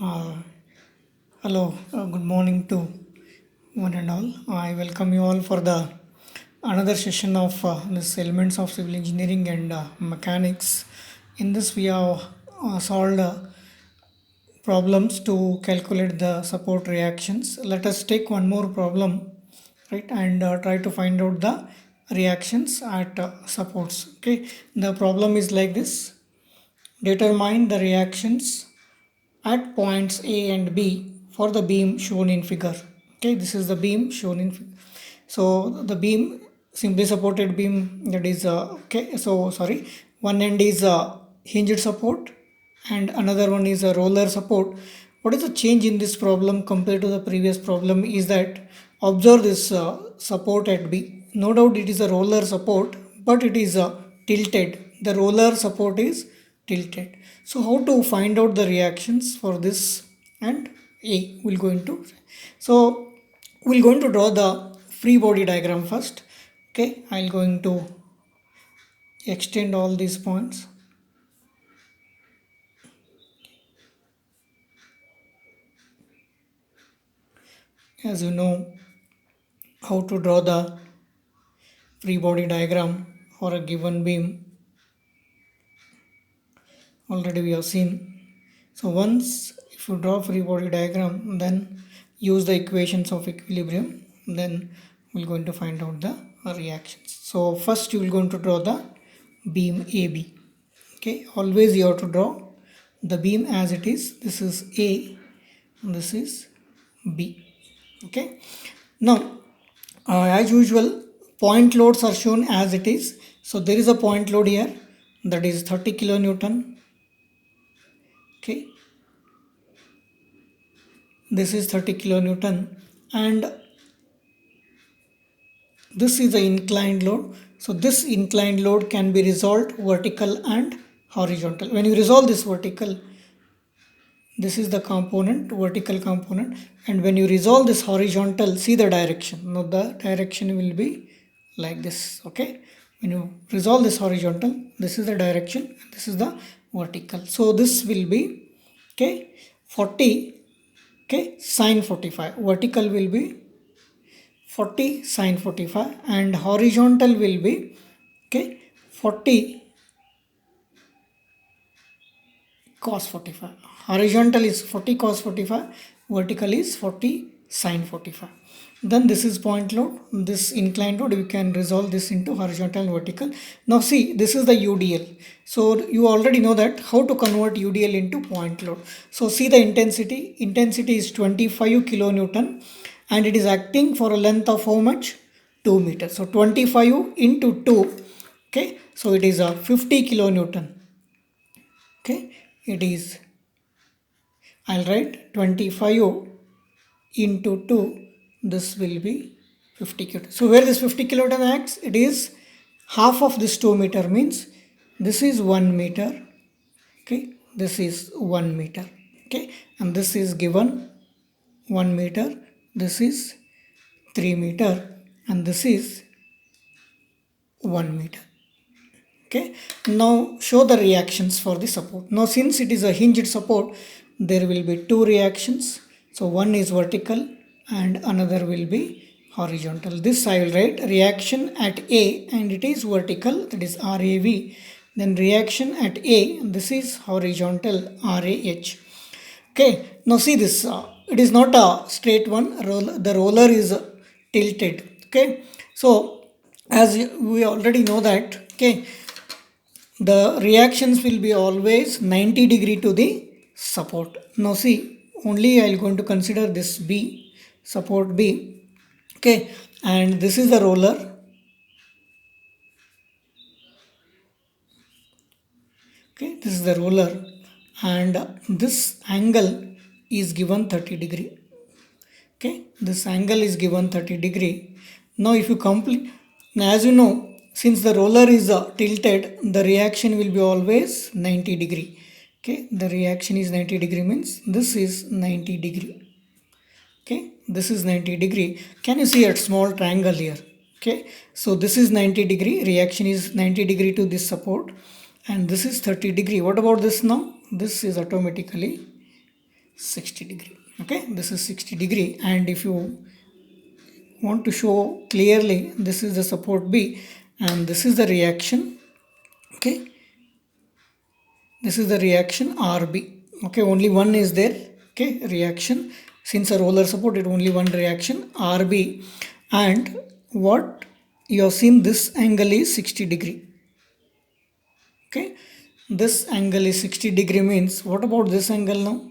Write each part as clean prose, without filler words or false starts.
Uh, Hello, good morning to one and all. I welcome you all for the another session of this elements of civil engineering and mechanics. In this, we have solved problems to calculate the support reactions. Let us take one more problem, right, and try to find out the reactions at supports. Okay, the problem is like this: determine the reactions at points A and B for the beam shown in figure. Okay, this is the beam shown in so the beam simply supported beam, that is okay, so sorry, one end is hinged support and another one is a roller support. What is the change in this problem compared to the previous problem is that observe this support at B. No doubt it is a roller support, but it is tilted. The roller support is tilted. So how to find out the reactions for this and A will go into. So we're going to draw the free body diagram first. Okay, I'm going to extend all these points. As you know how to draw the free body diagram for a given beam, already we have seen. So once if you draw free body diagram, then use the equations of equilibrium, then we're going to find out the reactions. So first you will going to draw the beam AB. Okay, always you have to draw the beam as it is. This is A, this is B. Okay, now as usual point loads are shown as it is. So there is a point load here, that is 30 kilonewton. Okay, this is 30 kilonewton and this is the inclined load. So this inclined load can be resolved vertical and horizontal. When you resolve this vertical, this is the component, vertical component, and when you resolve this horizontal, see the direction. Now the direction will be like this. Okay, when you resolve this horizontal, this is the direction, this is the vertical. So this will be, okay, 40, okay, sine 45. Vertical will be 40 sine 45 and horizontal will be, okay, 40 cos 45. Horizontal is 40 cos 45, vertical is 40 sine 45. Then this is point load, this inclined load, we can resolve this into horizontal and vertical. Now see, this is the UDL. So you already know that how to convert UDL into point load. So see the intensity. Intensity is 25 kilonewton and it is acting for a length of how much? 2 meters. So 25 into 2. Okay, so it is a 50 kilonewton. Okay, it is, I'll write 25 into 2, this will be 50 kilonewton. So where this 50 kilonewton acts, it is half of this 2 meter, means this is 1 meter. Okay, this is 1 meter. Okay, and this is given 1 meter, this is 3 meter and this is 1 meter. Okay, now show the reactions for the support. Now since it is a hinged support, there will be two reactions. So one is vertical and another will be horizontal. This I will write reaction at A and it is vertical, that is RAV. Then reaction at A, this is horizontal, RAH. Okay, now see this, it is not a straight one, the roller is tilted. Okay, so as we already know that, okay, the reactions will be always 90 degree to the support. Now see, only I am going to consider this B, support B. Okay, and this is the roller. Okay, this is the roller and this angle is given 30 degree. Okay, this angle is given 30 degree. Now if you complete, now as you know, since the roller is tilted, the reaction will be always 90 degree. Okay, the reaction is 90 degree, means this is 90 degree. Okay, this is 90 degree. Can you see a small triangle here? Okay, so this is 90 degree, reaction is 90 degree to this support and this is 30 degree. What about this now? This is automatically 60 degree. Okay, this is 60 degree, and if you want to show clearly, this is the support B and this is the reaction. Okay, this is the reaction RB. Okay, only one is there. Okay, reaction, since a roller supported, only one reaction RB, and what you have seen, this angle is 60 degree. Okay, this angle is 60 degree means what about this angle now?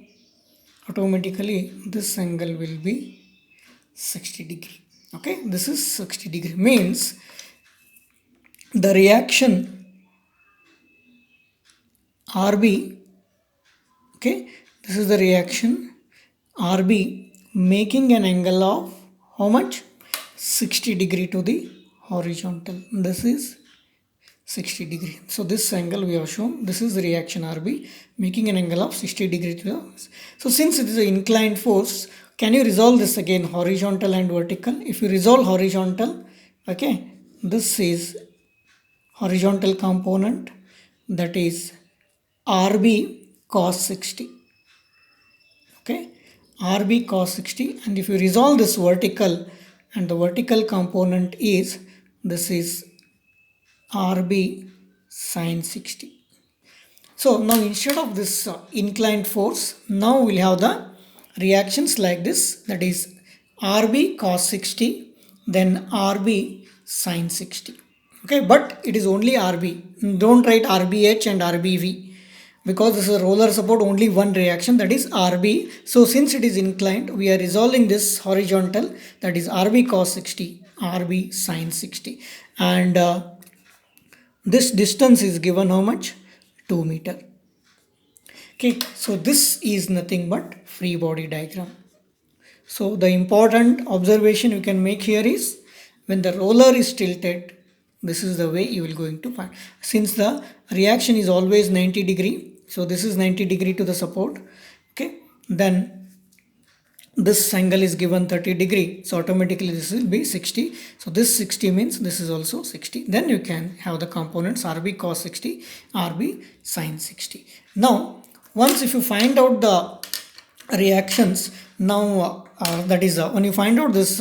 Automatically this angle will be 60 degree. Okay, this is 60 degree means the reaction RB. Okay, this is the reaction RB making an angle of how much? 60 degree to the horizontal. This is 60 degree. So this angle we have shown, this is the reaction RB making an angle of 60 degree to the. So since it is an inclined force, can you resolve this again, horizontal and vertical? If you resolve horizontal, okay, this is horizontal component, that is RB cos 60. Okay, RB cos 60, and if you resolve this vertical, and the vertical component is, this is RB sin 60. So now instead of this inclined force, now we'll have the reactions like this, that is RB cos 60, then RB sin 60. Okay, but it is only RB. Don't write RBH and RBV because this is a roller support, only one reaction, that is RB. So since it is inclined, we are resolving this horizontal, that is RB cos 60, RB sin 60, and this distance is given how much? 2 meter. Okay, so this is nothing but free body diagram. So the important observation you can make here is, when the roller is tilted, this is the way you will going to find. Since the reaction is always 90 degree, so this is 90 degree to the support. Okay, then this angle is given 30 degree, so automatically this will be 60. So this 60 means this is also 60. Then you can have the components RB cos 60, RB sin 60. Now once if you find out the reactions, now that is when you find out this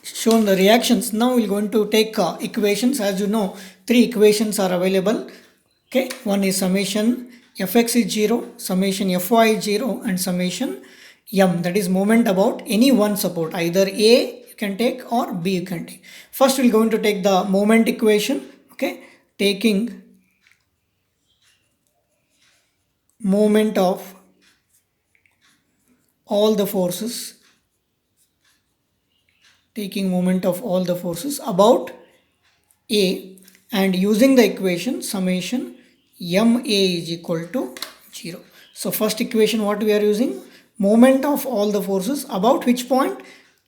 shown the reactions, now we're going to take equations. As you know, three equations are available. Okay, one is summation fx is 0, summation fy is 0, and summation m, that is moment about any one support, either A you can take or B you can take. First we're going to take the moment equation. Okay, taking moment of all the forces, taking moment of all the forces about A, and using the equation summation ma is equal to 0. So first equation what we are using, moment of all the forces about which point?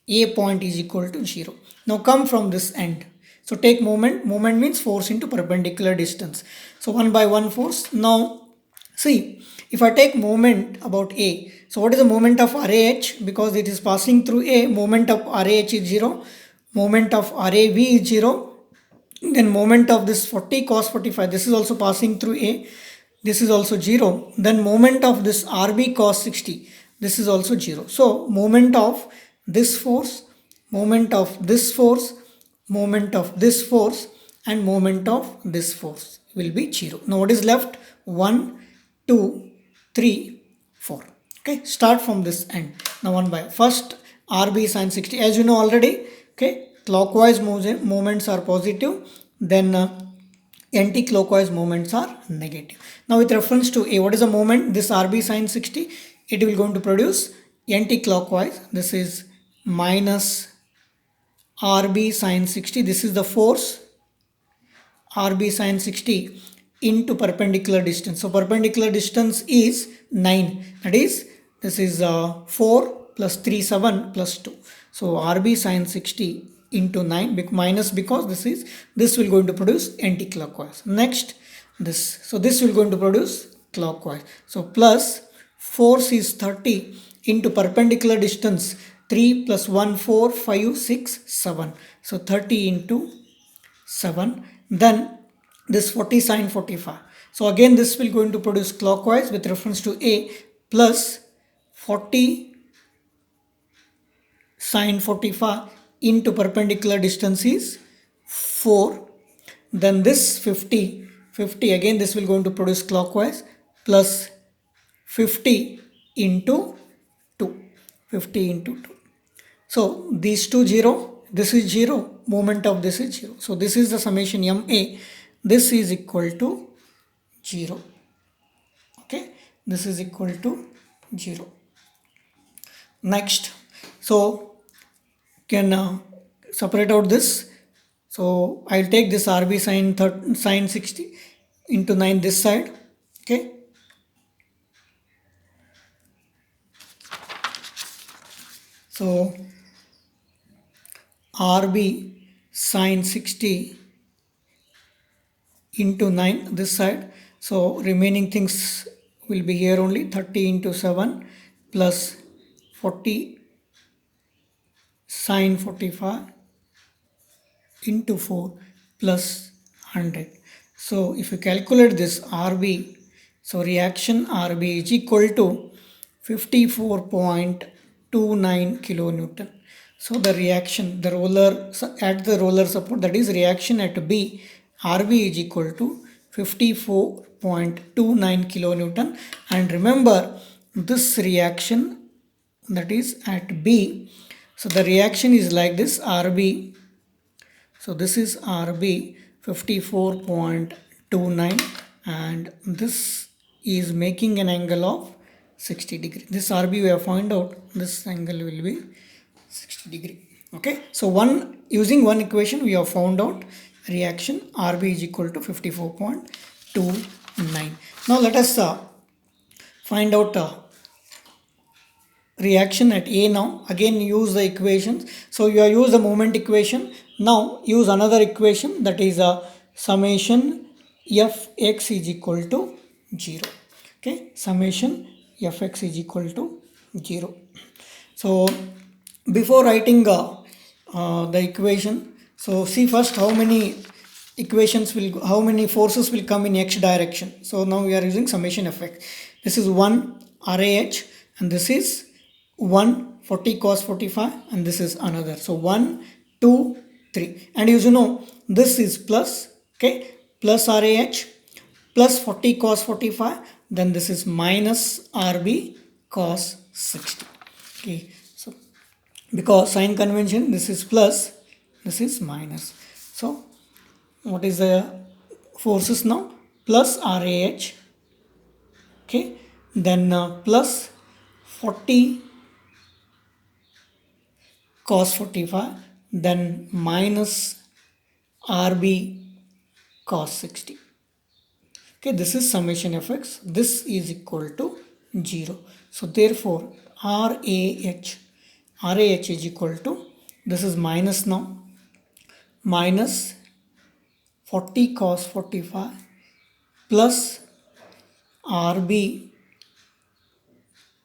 A point is equal to 0. Now come from this end. So take moment means force into perpendicular distance. So 1 by 1 force. Now see, if I take moment about A, so what is the moment of RAH? Because it is passing through A, moment of RAH is 0, moment of RAV is 0, then moment of this 40 cos 45, this is also passing through A, this is also 0, then moment of this RB cos 60, this is also 0. So moment of this force, moment of this force, moment of this force, and moment of this force will be 0. Now what is left? 1, 2, 3, 4. Okay, start from this end. Now one by first RB sin 60, as you know already. Okay, clockwise moments are positive, then anti-clockwise moments are negative. Now with reference to A, what is the moment? This RB sin 60, it will going to produce anti-clockwise. This is minus RB sin 60. This is the force RB sin 60 into perpendicular distance. So perpendicular distance is 9. That is, this is 4 plus 3, 7 plus 2. So RB sin 60 into 9 minus, because this will going to produce anti-clockwise. Next this, so this will going to produce clockwise. So plus force is 30 into perpendicular distance 3 plus 1 4 5 6 7. So 30 into 7. Then this 40 sin 45. So again this will going to produce clockwise with reference to A, plus 40 sine 45 into perpendicular distance is 4. Then this 50 again, this will going to produce clockwise, plus 50 into 2, 50 into 2. So these two 0, this is 0, moment of this is 0. So this is the summation MA. This is equal to 0. Okay, this is equal to 0. Next, so can separate out this. So I'll take this RB sine 60 into 9 this side. Okay. So RB sine 60 into 9 this side. So remaining things will be here only, 30 into 7 plus 40 sine 45 into 4 plus 100. So if you calculate this RB, so reaction RB is equal to 54.29 kilonewton. So the reaction, the roller at the roller support, that is reaction at B, RB is equal to 54.29 kilonewton. And remember this reaction, that is at B. So the reaction is like this, RB. So this is RB 54.29 and this is making an angle of 60 degree. This RB we have found out, this angle will be 60 degree. Okay, so using one equation we have found out reaction RB is equal to 54.29. Now let us find out reaction at A now. Again use the equations. So you have used the moment equation. Now use another equation, that is a summation Fx is equal to 0. Okay, summation Fx is equal to 0. So before writing the equation, so see first how many how many forces will come in x direction. So now we are using summation Fx. This is 1 RAH and this is 1 40 cos 45 and this is another. So 1 2 3, and as you know this is plus, okay, plus RAH plus 40 cos 45, then this is minus RB cos 60. Okay, so because sign convention, this is plus, this is minus. So what is the forces now? Plus RAH, okay, then plus 40 cos 45, then minus RB cos 60. Okay, this is summation Fx. This is equal to 0. So therefore RAH is equal to, this is minus now, minus 40 cos 45 plus RB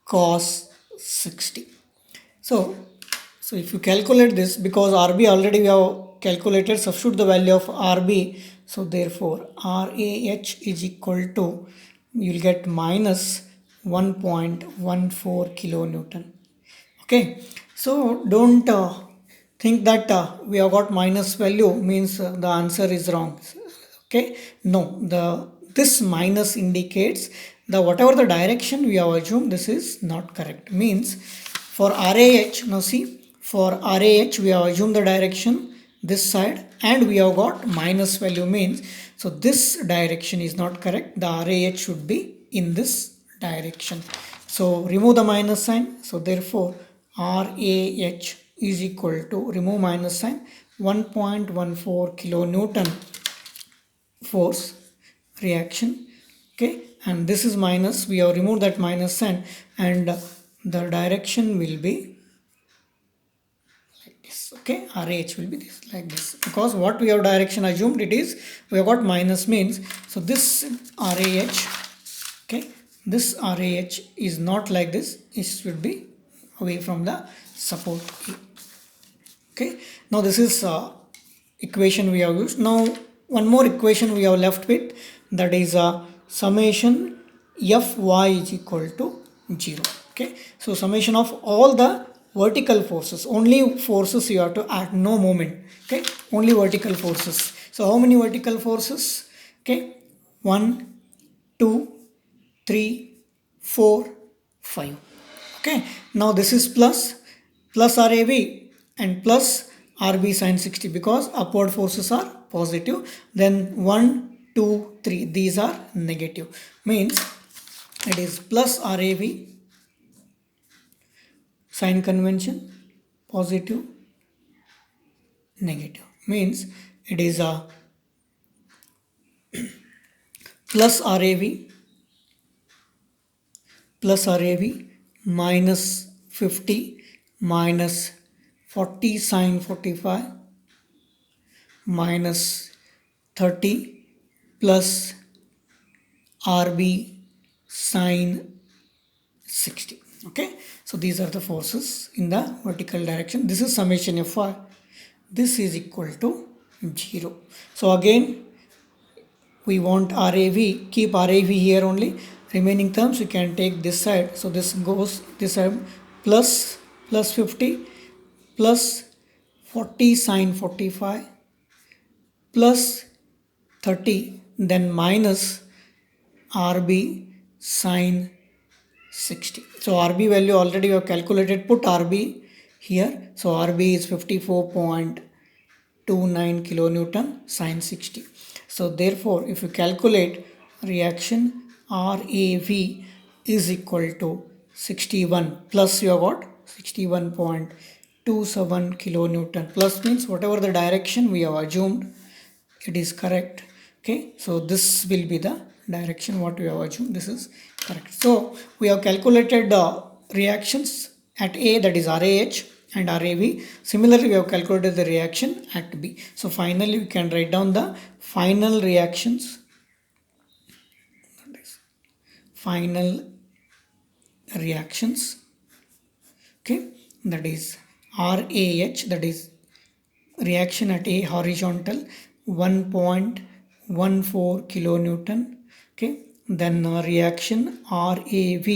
cos 60. So if you calculate this, because RB already we have calculated, substitute the value of RB. So therefore RAH is equal to, you will get minus 1.14 kilonewton. Okay, so don't think that we have got minus value means the answer is wrong. Okay, no, this minus indicates the whatever the direction we have assumed, this is not correct. Means for RAH, now see, for RAH we have assumed the direction this side and we have got minus value, means so this direction is not correct. The RAH should be in this direction. So remove the minus sign. So therefore RAH is equal to, remove minus sign, 1.14 kilonewton force reaction. Okay, and this is minus, we have removed that minus sign and the direction will be like this. Okay, RAH will be this, like this, because what we have direction assumed, it is we have got minus, means so this RAH, okay, this RAH is not like this, it should be away from the support. Okay, now this is equation we have used. Now one more equation we have left with, that is summation Fy is equal to 0. Okay, so So summation of all the vertical forces, only forces you have to add, no moment. Okay, only vertical forces. So how many vertical forces? Okay, 1, 2, 3, 4, 5. Okay, now this is plus RAV and plus RB sine 60 because upward forces are positive. Then 1, 2, 3, these are negative. Means it is plus RAV sign convention, positive, negative. Means it is a plus RAV minus 50 minus 40 sine 45 minus 30 plus RB sine 60. Okay, so these are the forces in the vertical direction. This is summation FR. This is equal to 0. So again we want RAV, keep RAV here only. Remaining terms you can take this side. So this goes this side, plus 50 plus 40 sine 45 plus 30, then minus RB sine 60. So RB value already we have calculated. Put RB here. So RB is 54.29 kilonewton sine 60. So therefore if you calculate reaction, RAV is equal to 61 plus you have got 61.27 kilonewton. Plus means whatever the direction we have assumed, it is correct. Okay, so this will be the direction what we have assumed. This is correct. So we have calculated the reactions at A, that is RAH and RAV. Similarly we have calculated the reaction at B. So finally we can write down the final reactions. Final reactions. Okay, that is RAH, that is reaction at A horizontal 1.14 kilonewton. Okay, then reaction RAV,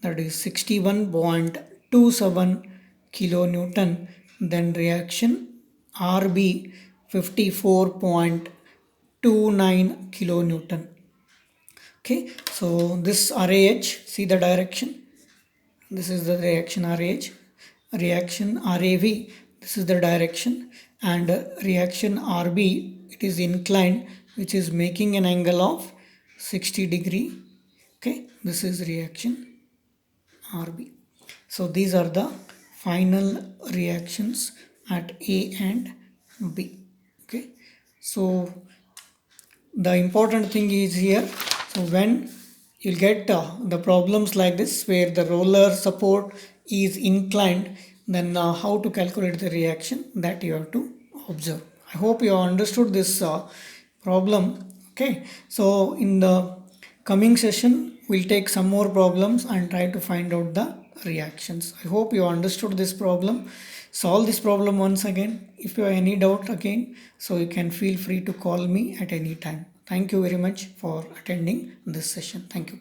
that is 61.27 kilonewton. Then reaction RB 54.29 kilonewton. Okay, so this RAH, see the direction. This is the reaction RAH. Reaction RAV, this is the direction, and reaction RB, it is inclined, which is making an angle of 60 degree. Okay, this is reaction RB. So these are the final reactions at A and B. Okay, so the important thing is here, so when you'll get the problems like this where the roller support is inclined, then how to calculate the reaction, that you have to observe. I hope you have understood this problem. Okay, so in the coming session we'll take some more problems and try to find out the reactions. I hope you understood this problem. Solve this problem once again. If you have any doubt again, so you can feel free to call me at any time. Thank you very much for attending this session. Thank you.